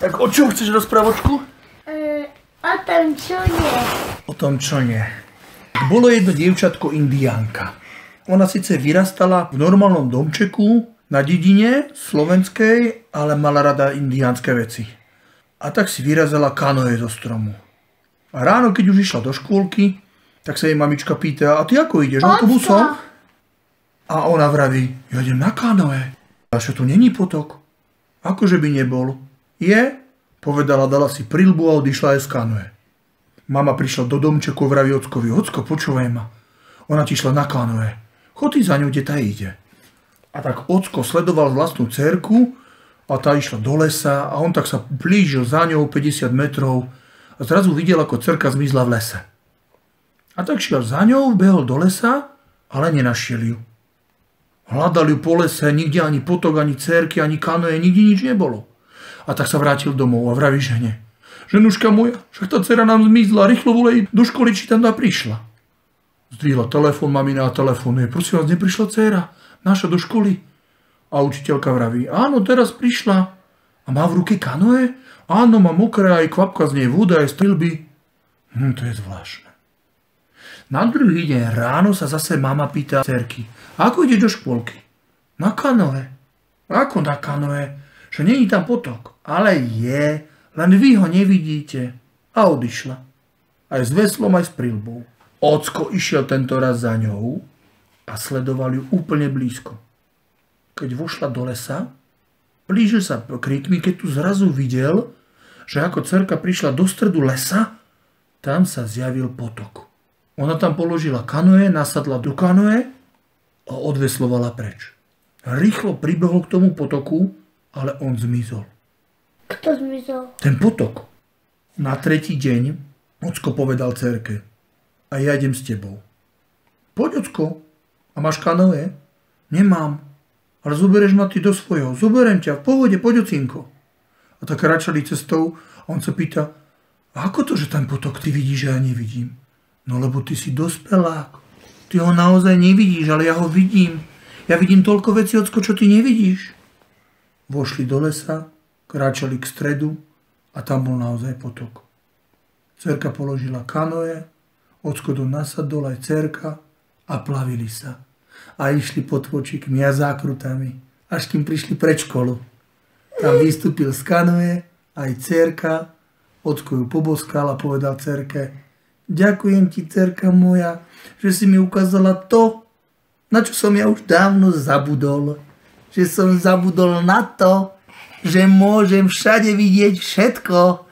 Tak o čom chceš rozprávočku? O tom, čo nie. O tom, čo nie. Bolo jedno dievčatko indiánka. Ona síce vyrastala v normálnom domčeku na dedine slovenskej, ale mala rada indiánske veci. A tak si vyrazila kanoe zo stromu. A ráno, keď už išla do škôlky, tak sa jej mamička pýta, a ty ako ideš, autobusom? A ona vraví, ja idem na kanoe. A čo tu není potok? Akože by nebol? Je? Povedala, dala si prilbu a odišla aj z kanoe. Mama prišla do domčeku, vraví ockovi, ocko, počúvaj ma. Ona ti šla na kanoe. Chod ty za ňou, kde tá ide. A tak ocko sledoval vlastnú dcerku a tá išla do lesa a on tak sa blížil za ňou 50 metrov a zrazu videl, ako dcerka zmizla v lese. A tak šiel za ňou, behol do lesa, ale nenašiel ju. Hľadal ju po lese, nikde ani potok, ani dcerky, ani kanoe, nikde nič nebolo. A tak sa vrátil domov a vraví žene. Ženuška moja, však tá dcera nám zmizla, rýchlo volej do školy, či tam prišla. Zdvihla telefón, mamina telefonuje. Prosím vás, neprišla dcera naša do školy? A učiteľka vraví, áno, teraz prišla. A má v ruke kanoe? Áno, má mokré, aj kvapka z nej voda, aj strilby. To je zvláštne. Na druhý deň ráno sa zase mama pýta dcerky, ako ideš do škôlky? Na kanoe. Ako na kanoe? Že není tam potok. Ale je, len vy ho nevidíte. A odišla. Aj s veslom, aj s prilbou. Ocko išiel tento raz za ňou a sledoval ju úplne blízko. Keď vošla do lesa, blížil sa k rytmi, keď tu zrazu videl, že ako dcerka prišla do stredu lesa, tam sa zjavil potok. Ona tam položila kanoe, nasadla do kanoe a odveslovala preč. Rýchlo pribehol k tomu potoku, ale on zmizol. Kto zmizol? Ten potok. Na tretí deň ocko povedal dcerke, a ja idem s tebou. Poď, ocko. A máš kanoe? Nemám. Ale zoberieš ma ty do svojho. Zoberiem ťa. V pohode, poď, ocinko. A tak kráčali cestou a on sa pýta, ako to, že ten potok ty vidíš a ja nevidím? No lebo ty si dospelák. Ty ho naozaj nevidíš, ale ja ho vidím. Ja vidím toľko vecí, ocko, čo ty nevidíš. Vošli do lesa, kráčali k stredu a tam bol naozaj potok. Dcerka položila kanoe, ocko do nasadol aj dcerka a plavili sa. A išli pod počíkmi a zákrutami, až kým prišli pred školu. Tam vystúpil z kanoe aj dcerka, ocko ju poboskal a povedal dcerke, ďakujem ti, dcerka moja, že si mi ukázala to, na čo som ja už dávno zabudol. Že som zabudol na to, že môžem všade vidieť všetko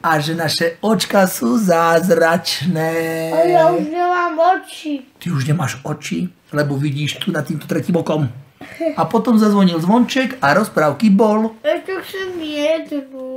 a že naše očka sú zázračné. A ja už nemám oči. Ty už nemáš oči, lebo vidíš tu nad týmto tretím okom. A potom zazvonil zvonček a rozprávky bol. Ešte chcem jednu.